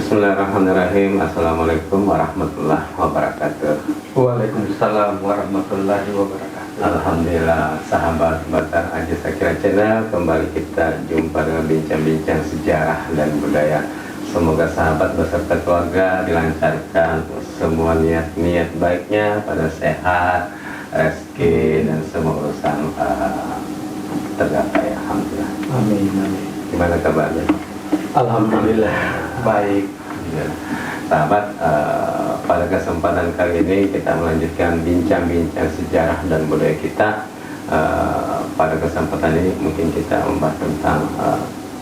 Bismillahirrahmanirrahim. Assalamualaikum warahmatullahi wabarakatuh. Waalaikumsalam warahmatullahi wabarakatuh. Alhamdulillah, sahabat Batar Aji Sakira Channel, kembali kita jumpa dengan bincang-bincang sejarah dan budaya. Semoga sahabat beserta keluarga dilancarkan semua niat-niat baiknya, pada sehat, rezeki dan semua urusan tergapai. Alhamdulillah. Amin, amin. Gimana kabarnya? Alhamdulillah baik. Ya. Sahabat, pada kesempatan kali ini kita melanjutkan bincang-bincang sejarah dan budaya kita. Pada kesempatan ini mungkin kita membahas tentang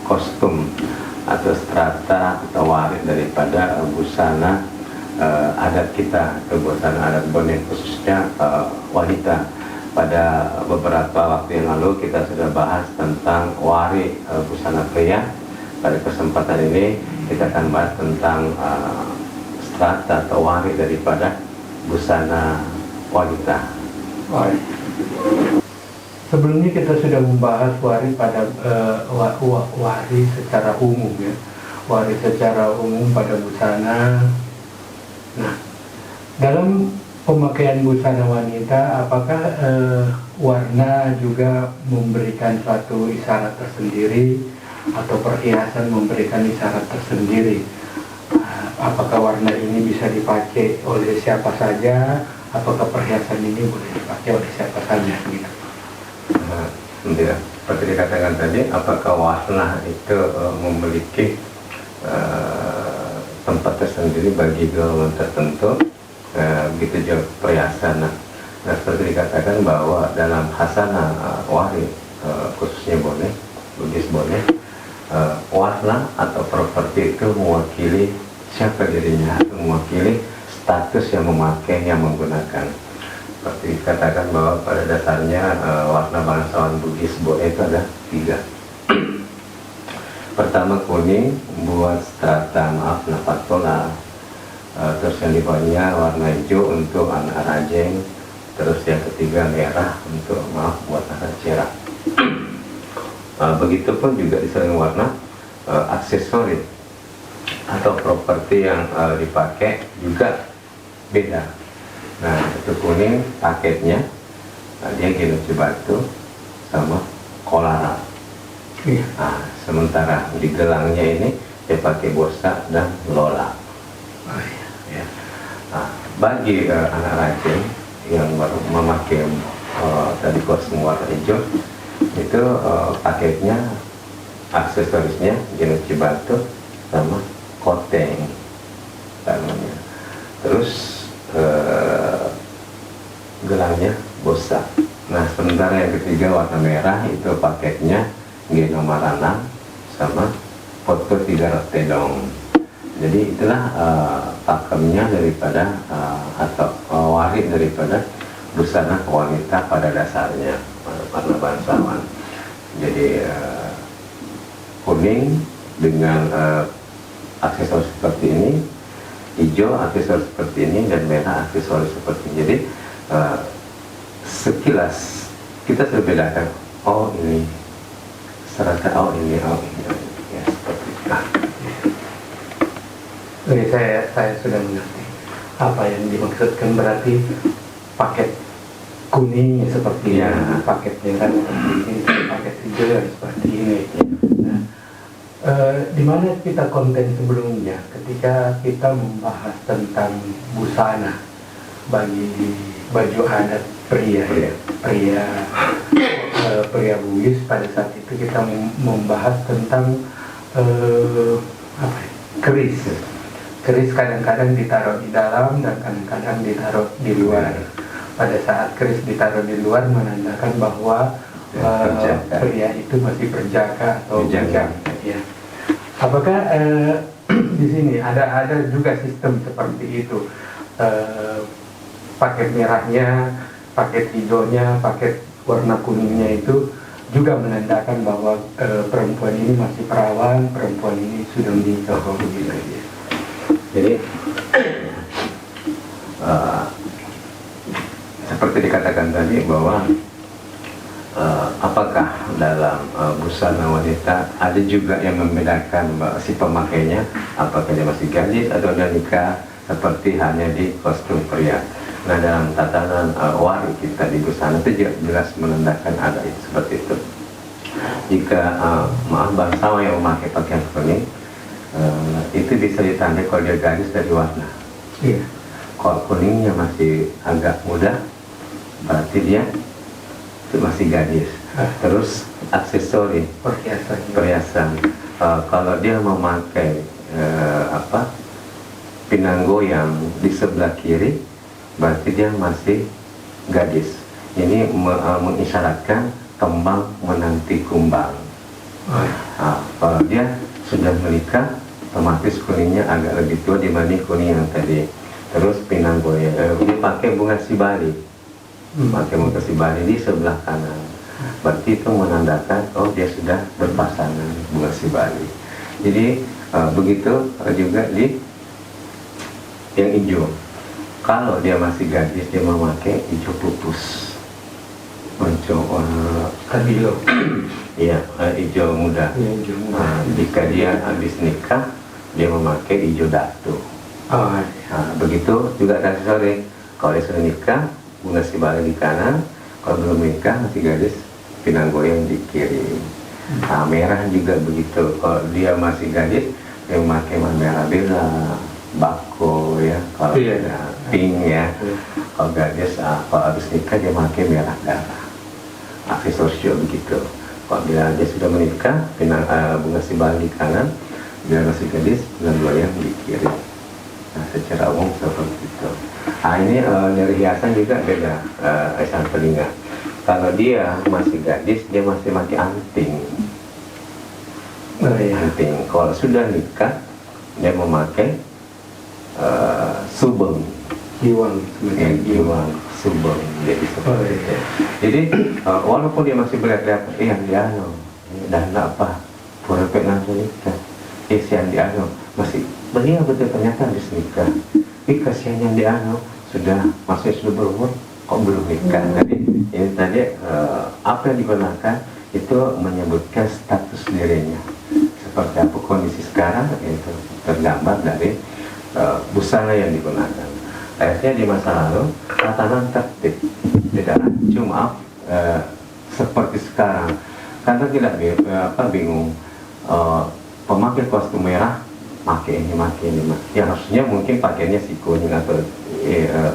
kostum atau strata atau waris daripada busana adat kita, atau busana adat Bone, khususnya wanita. Pada beberapa waktu yang lalu kita sudah bahas tentang waris busana pria. Pada kesempatan ini kita akan bahas tentang strata atau waris daripada busana wanita. Baik. Sebelumnya kita sudah membahas waris pada waris secara umum ya. Waris secara umum pada busana. Nah, dalam pemakaian busana wanita, apakah warna juga memberikan suatu isyarat tersendiri atau perhiasan memberikan isyarat tersendiri? Apakah warna ini bisa dipakai oleh siapa saja? Apakah perhiasan ini boleh dipakai oleh siapa saja gitu? Ya, seperti dikatakan tadi, apakah warna itu memiliki tempat tersendiri bagi golongan tertentu? Begitu juga perhiasan. Nah, seperti dikatakan bahwa dalam khasana waris, khususnya Bone, Bugis Bone, warna atau properti itu mewakili siapa dirinya, atau mewakili status yang memakai, yang menggunakan. Seperti dikatakan bahwa pada dasarnya warna bangsawan Bugis Bone itu ada 3. Pertama kuning buat strata napatola, terus yang di bawahnya warna hijau untuk anak rajeng, terus yang ketiga merah untuk buat anak cerah. Begitupun juga di selain warna, aksesoris atau properti yang dipakai juga beda. Nah, itu kuning paketnya, dia ginuci batu sama kolara. Iya. Nah, sementara di gelangnya ini dia pakai bosa dan lola. Oh, iya. Ya. Nah, bagi anak rajin yang baru memakai tadi kostum warna hijau, itu paketnya, aksesorisnya ginuci batu sama koteng namanya. Terus gelangnya bosa. Nah, sementara yang ketiga warna merah itu paketnya geno marana sama foto 3 tedong. Jadi itulah pakemnya daripada atau waris daripada busana wanita pada dasarnya, warna bangsawan. Jadi kuning dengan aksesoris seperti ini, hijau aksesoris seperti ini, dan merah aksesoris seperti ini. Jadi sekilas kita sudah bedakan, oh ini serata, oh ini, oh ini, ya seperti itu. Nah, Oke, saya sudah mengerti apa yang dimaksudkan. Berarti paket kuning seperti ya, paket merah seperti ini, paket hijau yang seperti ini. Nah, di mana kita konten sebelumnya ketika kita membahas tentang busana bagi baju adat pria, ya, pria Bugis. Pada saat itu kita membahas tentang keris. Keris kadang-kadang ditaruh di dalam dan kadang-kadang ditaruh di luar. Pada saat keris ditaruh di luar menandakan bahwa pria itu masih berjaga atau berjaga. Ya. Apakah di sini ada juga sistem seperti itu? Paket merahnya, paket hijaunya, paket warna kuningnya itu juga menandakan bahwa perempuan ini masih perawan, perempuan ini sudah menikah, begitu ya. jadi seperti dikatakan tadi bahwa apakah dalam busana wanita ada juga yang membedakan si pemakainya, apakah dia masih gadis atau dia nikah, seperti hanya di kostum pria. Nah, dalam tatanan wari kita di busana itu jelas menandakan ada itu seperti itu. Jika maaf bangsawan yang memakai pakaian kuning, itu bisa ditandai kalau dia gadis dari warna. Iya. Kalau kuningnya masih agak muda, berarti dia itu masih gadis. Terus aksesori, perhiasan. Kalau dia memakai pinanggo yang di sebelah kiri, berarti dia masih gadis. Ini mengisyaratkan kembang menanti kumbang. Kalau dia sudah menikah, otomatis kuningnya agak lebih tua dibanding kuning yang tadi. Terus pinanggonya, dia pakai bunga sibari, pakai bunga sibari di sebelah kanan. Berarti itu menandakan oh dia sudah berpasangan, bunga sibari. Jadi begitu juga di yang hijau. Kalau dia masih gadis, dia memakai hijau pupus, kabilo. Iya, hijau muda. Ya, hijau muda. Jika dia habis nikah, dia memakai hijau datu. Begitu juga aksesori. Kalau dia sudah nikah, bunga sibari di kanan. Kalau belum nikah, masih gadis, pinanggo yang di kiri. Merah juga begitu. Kalau dia masih gadis, dia memakai merah bela, bako ya. Kalau pink ya. Kalau gadis, kalau habis nikah dia memakai merah darah. Aksesoris juga begitu. Kalau dia sudah menikah, bunga sibari di kanan, dia masih gadis, pinanggo yang di kiri. Nah, secara umum seperti itu. Ini dari hiasan juga beda, hiasan telinga. Kalau dia masih gadis, dia masih pakai anting. Anting. Kalau sudah nikah, dia memakai subeng. Giwang. Giwang, subeng. Jadi walaupun dia masih berlihat-lihat, yang diano, dan apa, pura-pura langsung nikah. Yang diano masih beliau betul ternyata habis nikah. Kasihan yang diano sudah sudah berumur kok belum nikah. Jadi ini tadi apa yang digunakan itu menyebutkan status dirinya seperti apa kondisi sekarang, itu tergambar dari busana yang digunakan. Akhirnya di masa lalu tatanan tertib, tidak cuma seperti sekarang. Karena tidak bingung, pemakai kostum merah pakai ini. Ya harusnya mungkin pakainya si kuning atau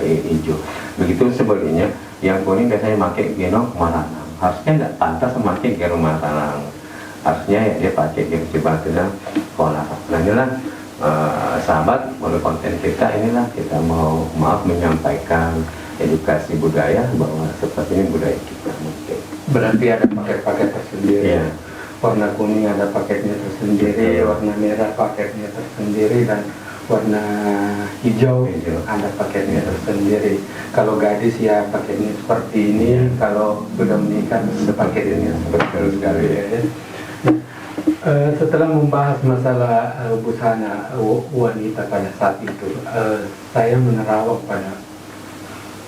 hijau. Begitu sebaliknya, yang kuning biasanya pakai genong maranang. Harusnya tidak pantas memakai genong maranang. Harusnya dia pakai genong cibatena pola. Nah inilah sahabat, melalui konten kita inilah kita mau menyampaikan edukasi budaya bahwa seperti ini budaya kita mungkin. Berarti ada paket-paket tersendiri. Yeah. Warna kuning ada paketnya tersendiri, warna merah paketnya tersendiri, dan warna hijau ada paketnya tersendiri. Kalau gadis ya paketnya seperti ini, kalau sudah menikah paketnya seperti sekali ya. Setelah membahas masalah busana wanita pada saat itu, saya menerawang pada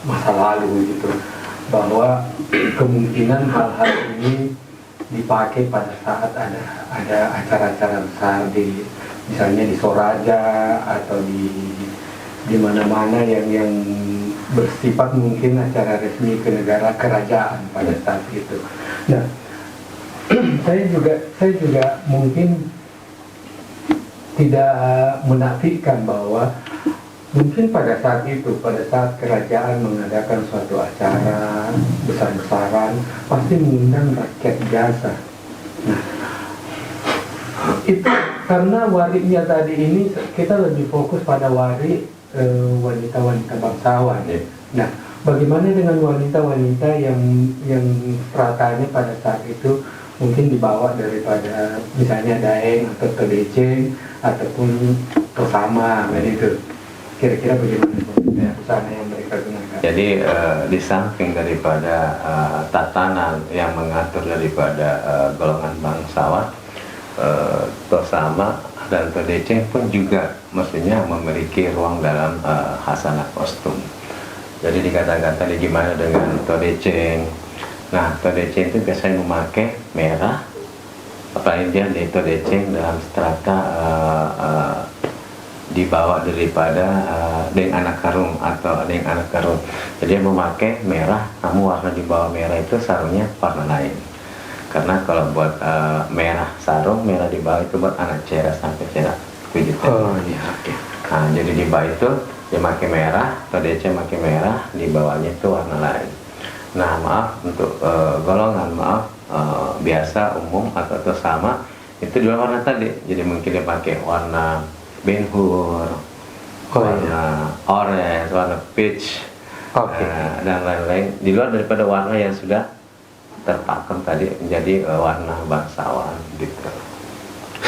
masa lalu gitu, bahwa kemungkinan hal-hal ini dipakai pada saat ada acara-acara besar misalnya di Soraja atau di mana-mana yang bersifat mungkin acara resmi ke negara kerajaan pada saat itu. Nah, saya juga mungkin tidak menafikan bahwa mungkin pada saat kerajaan mengadakan suatu acara besar-besaran, pasti mengundang rakyat biasa. Nah, itu karena warinya tadi ini kita lebih fokus pada wari wanita-wanita bangsawan. Nah, bagaimana dengan wanita-wanita yang stratanya pada saat itu mungkin dibawa daripada misalnya Daeng atau Todeceng ataupun Tosama begitu? Kira-kira bagaimana busana yang mereka gunakan? Jadi di samping daripada tatanan yang mengatur daripada golongan bangsawan, Tosama dan Todeceng pun juga mestinya memiliki ruang dalam khasanah kostum. Jadi dikata-kata gimana dengan Todeceng, Nah, Todece itu biasanya memakai merah, apalagi dia di Todece dalam strata dibawa daripada deng anak karung atau deng anak karung. Jadi dia memakai merah, namun warna di bawah merah itu sarungnya warna lain. Karena kalau buat merah sarung, merah di bawah itu buat anak cera sampai cera 7 tahun. Oh iya, oke. Nah, jadi di bawah itu dia pakai merah, Todece pakai merah, di bawahnya itu warna lain. Nah, maaf untuk golongan biasa umum atau sama itu dua warna tadi. Jadi mungkin dia pakai warna benhur, warna orange, warna peach, dan lain-lain di luar daripada warna yang sudah terpakem tadi menjadi warna bangsawan gitu.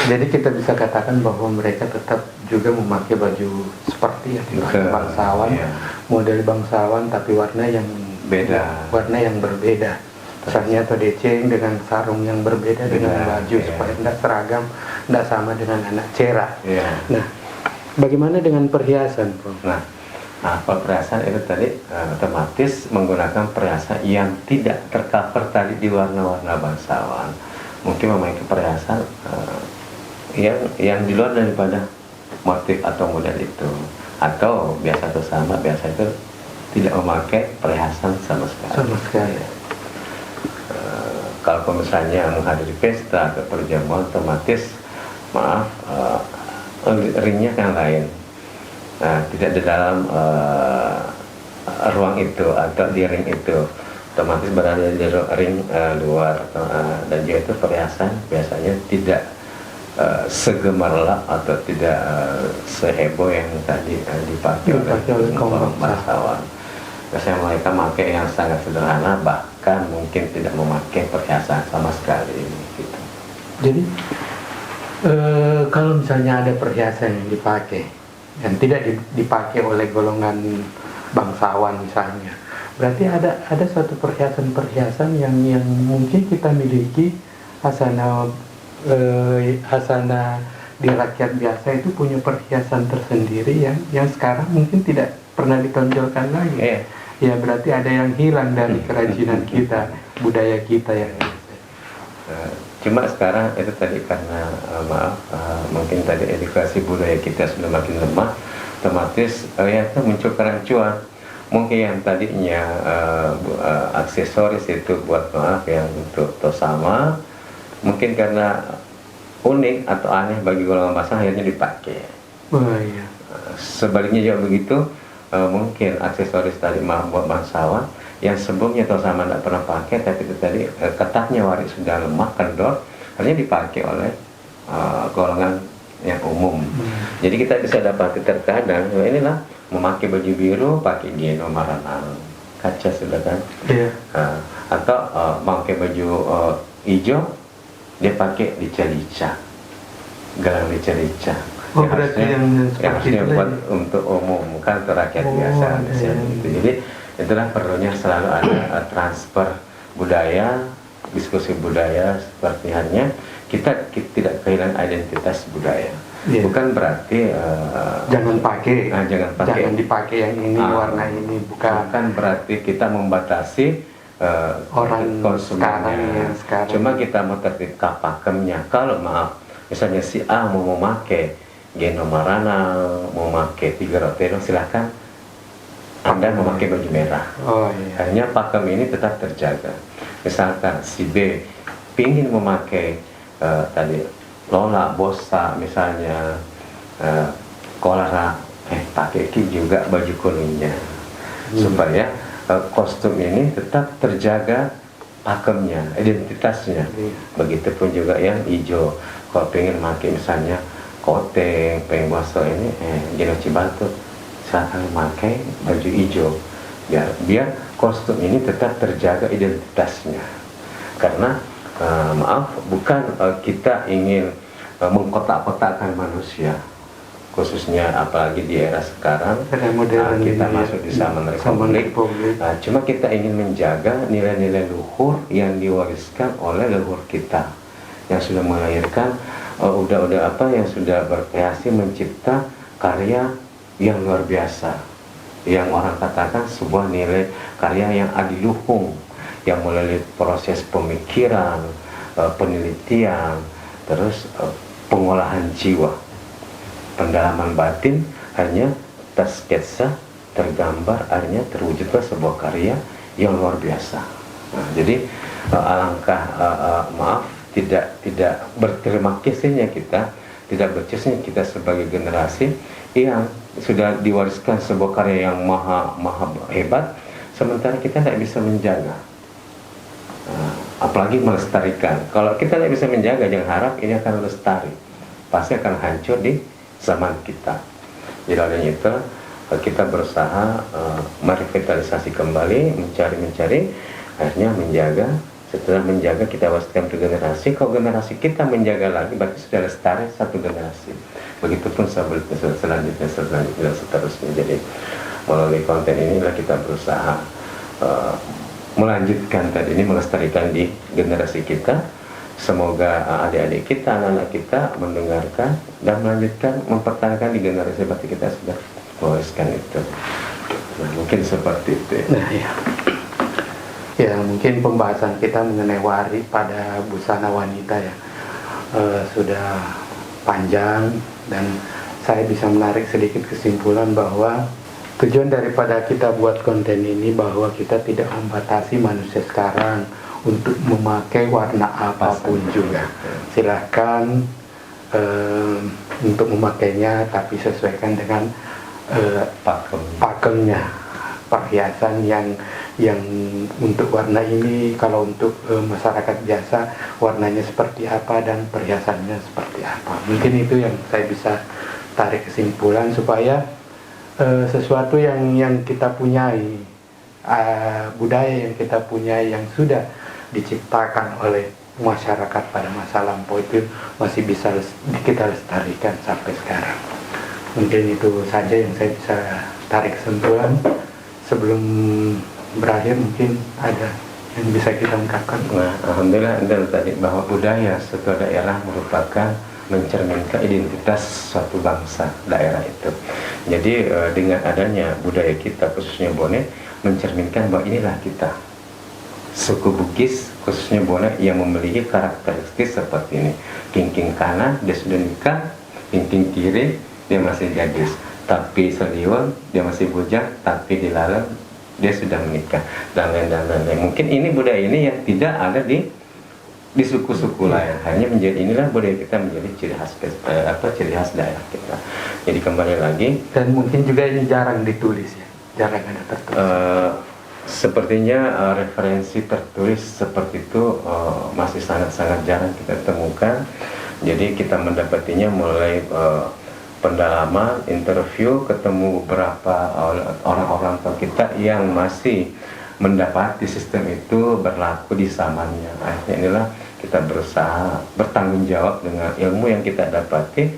Jadi kita bisa katakan bahwa mereka tetap juga memakai baju seperti yang dipakai bangsawan, iya. model bangsawan tapi warna yang Beda. warna yang berbeda. Misalnya Todece dengan sarung yang berbeda dengan baju supaya tidak seragam, tidak sama dengan anak cera. Iya. Nah, bagaimana dengan perhiasan, Prof? Nah, kalau perhiasan itu tadi otomatis menggunakan perhiasan yang tidak tercover tadi di warna-warna bangsawan. Mungkin memakai perhiasan yang di luar daripada motif atau model itu, atau biasa atau sama, biasa itu tidak memakai perhiasan sama sekali. Sama sekali. Kalau misalnya menghadiri pesta atau perjamuan, otomatis ringnya yang lain. Nah, tidak di dalam ruang itu atau di ring itu, otomatis berada di ring luar. Dan juga itu perhiasan biasanya tidak segemerlap atau tidak seheboh yang tadi dipakai oleh kaum bangsawan. Biasanya mereka memakai yang sangat sederhana, bahkan mungkin tidak memakai perhiasan sama sekali gitu. Jadi kalau misalnya ada perhiasan yang dipakai dan tidak dipakai oleh golongan bangsawan misalnya, berarti ada suatu perhiasan yang mungkin kita miliki, hasana di rakyat biasa itu punya perhiasan tersendiri yang sekarang mungkin tidak pernah ditonjolkan lagi. Ya berarti ada yang hilang dari kerajinan kita, budaya kita yang cuma sekarang itu tadi karena mungkin tadi edukasi budaya kita sudah makin lemah, otomatis itu muncul kerancuan. Mungkin yang tadinya aksesoris itu buat yang untuk tosama, mungkin karena unik atau aneh bagi golongan bangsa akhirnya dipakai. Oh iya. Sebaliknya juga begitu, mungkin aksesoris tadi buat bangsawan yang sebelumnya tosama tidak pernah pakai, tapi itu tadi ketatnya waris sudah lemah, kendor, akhirnya dipakai oleh golongan yang umum. Jadi kita bisa dapat terkadang inilah memakai baju biru pakai geno maranang kaca sudah kan, atau memakai baju hijau dia pakai lica-lica, gelang lica-lica. Oh, berarti yang harusnya buat untuk umum, kan untuk rakyat biasa. Gitu. Jadi itulah perlunya selalu ada transfer budaya, diskusi budaya, seperti halnya kita tidak kehilangan identitas budaya. Bukan berarti jangan pakai, jangan dipakai yang ini, warna ini, bukan berarti kita membatasi orang konsumennya. sekarang. Cuma kita mau tertib pakemnya. Kalau maaf, misalnya si A mau memakai geno marana, mau memakai tiga roteno, silahkan Anda memakai baju merah. Hanya pakem ini tetap terjaga. Misalkan si B ingin memakai tadi lola, bossa misalnya, kolara, pakai juga baju kuningnya, supaya kostum ini tetap terjaga pakemnya, identitasnya. Begitupun juga yang hijau, kalau pengen pakai misalnya koteng, pengen boso ini geno cibatuk, silahkan memakai baju hijau, biar kostum ini tetap terjaga identitasnya. Karena bukan kita ingin mengkotak-kotakkan manusia, khususnya apalagi di era sekarang kita masuk di zaman republik. Cuma kita ingin menjaga nilai-nilai luhur yang diwariskan oleh leluhur kita yang sudah melahirkan yang sudah berkreasi mencipta karya yang luar biasa, yang orang katakan sebuah nilai karya yang adiluhung, yang melalui proses pemikiran, penelitian, terus pengolahan jiwa, pendalaman batin, hanya tersketsa, tergambar, akhirnya terwujudlah sebuah karya yang luar biasa. Nah, jadi alangkah maaf, tidak berterima kasihnya kita, tidak berkasihnya kita sebagai generasi yang sudah diwariskan sebuah karya yang maha hebat, sementara kita tidak bisa menjaga. Apalagi melestarikan. Kalau kita tidak bisa menjaga, jangan harap ini akan lestari, pasti akan hancur di zaman kita. Jadi oleh itu kita berusaha merevitalisasi kembali, mencari, akhirnya menjaga. Setelah menjaga, kita wariskan ke generasi. Kalau generasi kita menjaga lagi, berarti sudah lestari satu generasi. Begitupun selanjutnya dan seterusnya. Jadi melalui konten inilah kita berusaha melanjutkan tadi ini, melestarikan di generasi kita. Semoga adik-adik kita, anak-anak kita mendengarkan dan melanjutkan, mempertahankan di generasi berarti kita sudah mewariskan itu. Nah, mungkin seperti itu. Nah, ya mungkin pembahasan kita mengenai wari pada busana wanita ya sudah panjang, dan saya bisa menarik sedikit kesimpulan bahwa tujuan daripada kita buat konten ini bahwa kita tidak membatasi manusia sekarang untuk memakai warna apapun juga. Silahkan untuk memakainya, tapi sesuaikan dengan pakemnya, perhiasan yang untuk warna ini. Kalau untuk masyarakat biasa warnanya seperti apa dan perhiasannya seperti apa. Mungkin itu yang saya bisa tarik kesimpulan, supaya sesuatu yang kita punyai, budaya yang kita punyai yang sudah diciptakan oleh masyarakat pada masa lampau itu masih bisa kita lestarikan sampai sekarang. Mungkin itu saja yang saya bisa tarik kesimpulan. Sebelum berakhir mungkin ada yang bisa kita ungkapkan. Nah, alhamdulillah tadi bahwa budaya suatu daerah merupakan mencerminkan identitas suatu bangsa daerah itu. Jadi dengan adanya budaya kita khususnya Bone mencerminkan bahwa inilah kita, suku Bugis khususnya Bone yang memiliki karakteristik seperti ini. Kingking kanan dia sudah nikah, kingking kiri dia masih gadis, tapi Seliwon dia masih bujang, tapi di Lalem dia sudah menikah, dan lain-lain. Mungkin ini budaya ini yang tidak ada di suku-suku lain. Hanya menjadi, inilah budaya kita menjadi ciri khas daerah kita. Jadi kembali lagi, dan mungkin juga ini jarang ditulis ya, jarang ada tertulis. Sepertinya referensi tertulis seperti itu masih sangat-sangat jarang kita temukan. Jadi kita mendapatinya mulai pendalaman, interview, ketemu beberapa orang-orang tua kita yang masih mendapati sistem itu berlaku di zamannya. Akhirnya inilah kita berusaha bertanggung jawab dengan ilmu yang kita dapati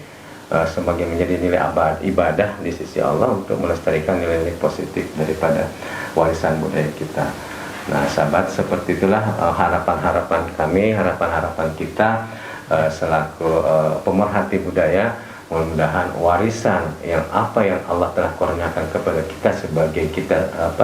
sebagai menjadi nilai ibadah di sisi Allah untuk melestarikan nilai-nilai positif daripada warisan budaya kita. Nah, sahabat, seperti itulah harapan-harapan kami, harapan-harapan kita selaku pemerhati budaya. Mudah-mudahan warisan yang Allah telah kurniakan kepada kita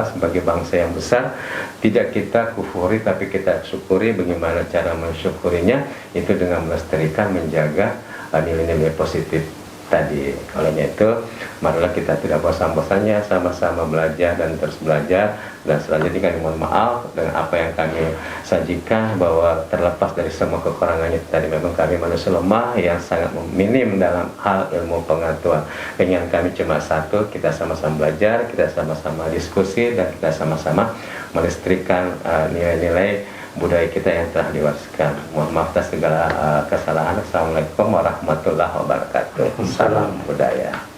sebagai bangsa yang besar tidak kita kufuri, tapi kita syukuri. Bagaimana cara mensyukurinya? Itu dengan melestarikan, menjaga nilai-nilai positif tadi. Olehnya itu, marilah kita tidak bosan-bosannya sama-sama belajar dan terus belajar. Dan selanjutnya kami mohon maaf dengan apa yang kami sajikan, bahwa terlepas dari semua kekurangannya tadi, memang kami manusia lemah yang sangat minim dalam hal ilmu pengetahuan. Keinginan kami cuma satu, kita sama-sama belajar, kita sama-sama diskusi, dan kita sama-sama melestarikan nilai-nilai budaya kita yang telah diwariskan. Mohon maaf atas segala kesalahan. Assalamualaikum warahmatullahi wabarakatuh. Salam budaya.